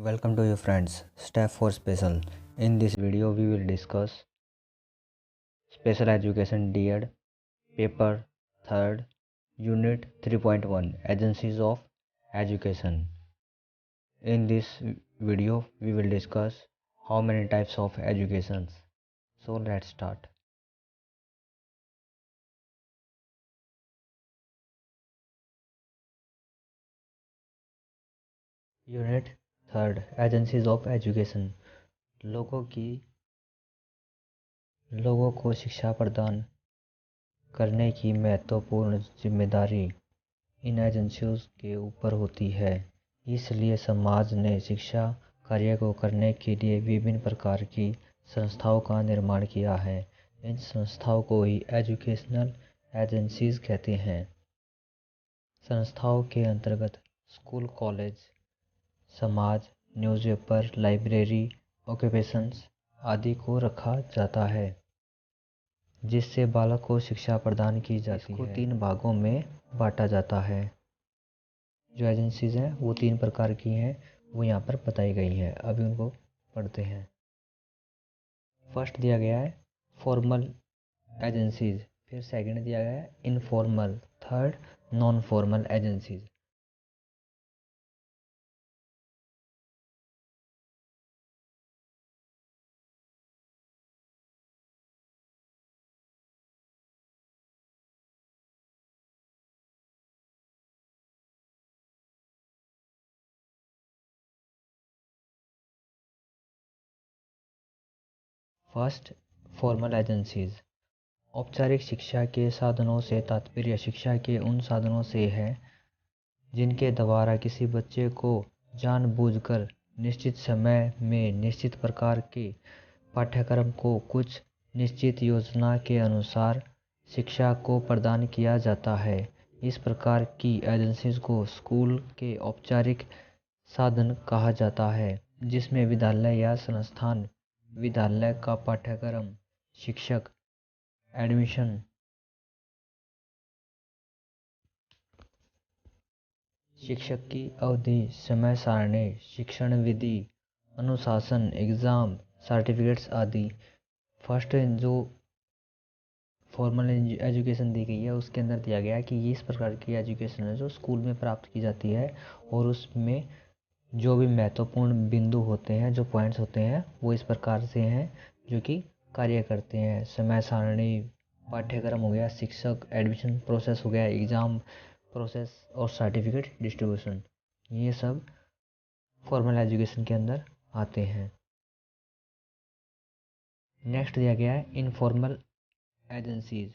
Welcome to you friends, Step 4 Special. In this video we will discuss Special Education DED Paper 3rd Unit 3.1 Agencies of Education. In this video we will discuss how many types of educations. So let's start. Unit 3rd Agencies of Education. लोगों को शिक्षा प्रदान करने की महत्वपूर्ण जिम्मेदारी इन एजेंसियों के ऊपर होती है। इसलिए समाज ने शिक्षा कार्य को करने के लिए विभिन्न प्रकार की संस्थाओं का निर्माण किया है। इन संस्थाओं को ही एजुकेशनल एजेंसीज कहते हैं। संस्थाओं के अंतर्गत स्कूल, कॉलेज, समाज, न्यूज़पेपर, लाइब्रेरी, ऑक्यूपेशंस आदि को रखा जाता है, जिससे बालक को शिक्षा प्रदान की जाती है। इसको 3 भागों में बांटा जाता है। जो एजेंसीज हैं वो 3 प्रकार की हैं, वो यहाँ पर बताई गई हैं। अभी उनको पढ़ते हैं। फर्स्ट दिया गया है फॉर्मल एजेंसीज, फिर सेकंड दिया गया है informal, third non formal agencies. First, formal agencies. औपचारिक शिक्षा के साधनों से तात्पर्य शिक्षा के उन साधनों से है जिनके द्वारा किसी बच्चे को जानबूझकर निश्चित समय में निश्चित प्रकार के पाठ्यक्रम को कुछ निश्चित योजना के अनुसार शिक्षा को प्रदान किया जाता है। इस प्रकार की एजेंसीज को स्कूल के औपचारिक साधन कहा जाता है, जिसमें विद्यालय या संस्थान, विद्यालय का पाठ्यक्रम, शिक्षक, एडमिशन, शिक्षक की अवधि, समय सारणी, शिक्षण विधि, अनुशासन, एग्ज़ाम, सर्टिफिकेट्स आदि। फर्स्ट जो फॉर्मल एजुकेशन दी गई है उसके अंदर दिया गया है कि ये इस प्रकार की एजुकेशन है जो स्कूल में प्राप्त की जाती है, और उसमें जो भी महत्वपूर्ण बिंदु होते हैं, जो पॉइंट्स होते हैं, वो इस प्रकार से हैं जो कि कार्य करते हैं। समय सारणी, पाठ्यक्रम हो गया, शिक्षक, एडमिशन प्रोसेस हो गया, एग्ज़ाम प्रोसेस और सर्टिफिकेट डिस्ट्रीब्यूशन, ये सब फॉर्मल एजुकेशन के अंदर आते हैं। नेक्स्ट दिया गया है इनफॉर्मल एजेंसीज।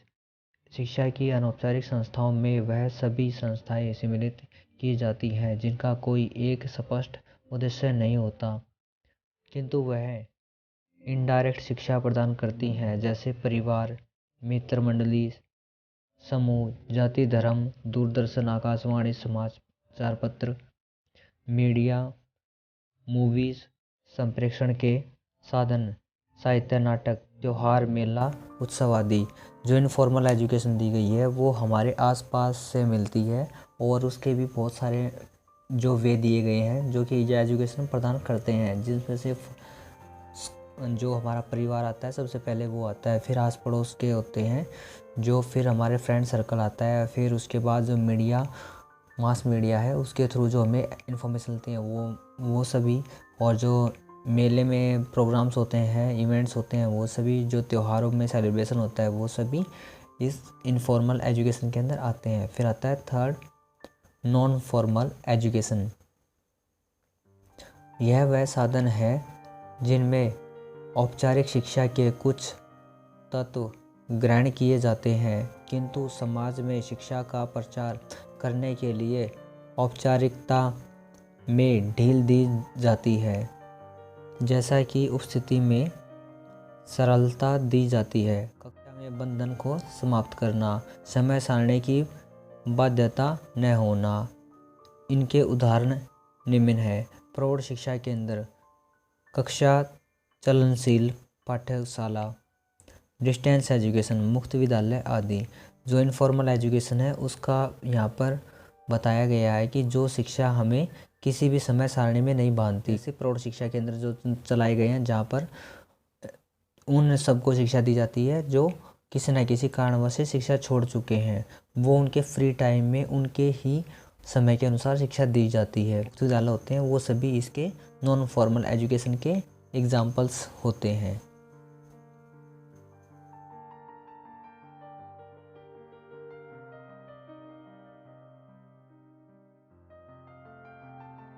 शिक्षा की अनौपचारिक संस्थाओं में वह सभी संस्थाएं सम्मिलित की जाती हैं जिनका कोई एक स्पष्ट उद्देश्य नहीं होता, किंतु वह इनडायरेक्ट शिक्षा प्रदान करती हैं, जैसे परिवार, मित्र मंडली, समूह, जाति, धर्म, दूरदर्शन, आकाशवाणी, समाचार पत्र, मीडिया, मूवीज, संप्रेषण के साधन, साहित्य, नाटक, त्योहार, मेला, उत्सव आदि। जो इनफॉर्मल एजुकेशन दी गई है वो हमारे आसपास से मिलती है, और उसके भी बहुत सारे जो वे दिए गए हैं जो कि ये एजुकेशन प्रदान करते हैं, जिसमें से जो हमारा परिवार आता है सबसे पहले वो आता है, फिर आस पड़ोस के होते हैं, जो फिर हमारे फ्रेंड सर्कल आता है, फिर उसके बाद जो मीडिया, मास मीडिया है उसके थ्रू जो हमें इन्फॉर्मेशन मिलती है वो सभी, और जो मेले में प्रोग्राम्स होते हैं, इवेंट्स होते हैं, वो सभी, जो त्योहारों में सेलिब्रेशन होता है वो सभी इस इनफॉर्मल एजुकेशन के अंदर आते हैं। फिर आता है थर्ड नॉन फॉर्मल एजुकेशन। यह वह साधन है जिनमें औपचारिक शिक्षा के कुछ तत्व ग्रहण किए जाते हैं, किंतु समाज में शिक्षा का प्रचार करने के लिए औपचारिकता में ढील दी जाती है, जैसा कि उपस्थिति में सरलता दी जाती है। कक्षा में बंधन को समाप्त करना, समय सारणी की बाध्यता न होना। इनके उदाहरण निम्न है। प्रौढ़ शिक्षा के अंदर कक्षा चलनशील पाठशाला, डिस्टेंस एजुकेशन, मुक्त विद्यालय आदि। जो इनफॉर्मल एजुकेशन है उसका यहाँ पर बताया गया है कि जो शिक्षा हमें किसी भी समय सारणी में नहीं बांधती। जैसे प्रौढ़ शिक्षा केंद्र जो चलाए गए हैं, जहाँ पर उन सबको शिक्षा दी जाती है जो किसी न किसी कारणवश से शिक्षा छोड़ चुके हैं। वो उनके फ्री टाइम में उनके ही समय के अनुसार शिक्षा दी जाती है। जो विद्यालय होते हैं वो सभी इसके नॉन फॉर्मल एजुकेशन के एग्जाम्पल्स होते हैं।